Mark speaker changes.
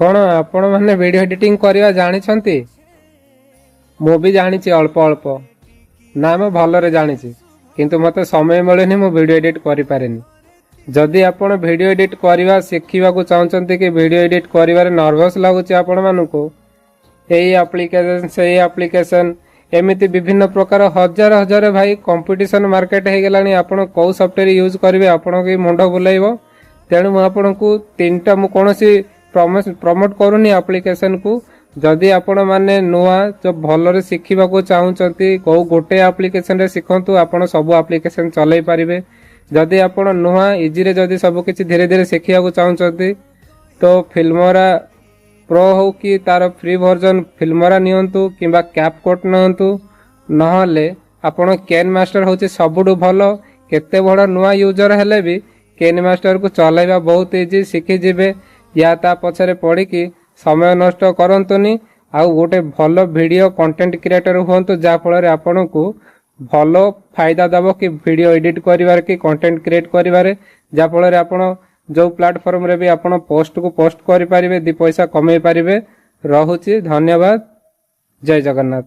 Speaker 1: कौन आपण मैंने वीडियो एडिटिंग करवा जानी मु भी जानी अल्प अल्प ना मैं भलरे जानी किंतु मते समय मिलनी मु वीडियो एडिट करि पारेनी। जदि आपण वीडियो एडिट करवा शिखा चाहते कि वीडियो एडिट कर नर्भस लगुच आपण मानू यही एप्लिकेशन से एप्लिकेशन एमती विभिन्न प्रकार हजार हजार भाई कंपटीशन मार्केट हो गलानी आपण कौ सॉफ्टवेयर यूज करेंगे आपण के मुंड बुलाइब। तेणु मुझे को तीनटा मु कौन प्रमोट करूनी एप्लिकेशन को। जदि आपण माने नुआ जो भलरे शिखा चाहते कौ गोटे एप्लिकेशन रे शिखंतु आपण सब एप्लिकेशन चलाई पारिबे। जदि आपण नुआ इजी रे जदि सब किछि धीरे धीरे शिखा चाहते तो फिल्मोरा प्रो हो कि तार फ्री वर्जन फिल्मोरा नियंतु किंबा कैपकट नियंतु नहले आपण केन मास्टर होछि सबुठु भलो। केते बड़ नुआ यूजर हेले भी केन मास्टर को चलाइबा बहुत इजी शिखि जिवे। या ता पछरे पड़ी कि समय नष्ट करंतुनी आउ गोटे भलो वीडियो कंटेंट क्रिएटर हुंतु जा फल आपण को भलो फायदा दबो कि वीडियो एडिट करिवार कि कंटेंट क्रिएट करिवारे। जा फल आपण जो प्लेटफॉर्म रे भी आपण पोस्ट को पोस्ट करि पारिबे दी पैसा कमाई पारिबे। रहुछि धन्यवाद। जय जगन्नाथ।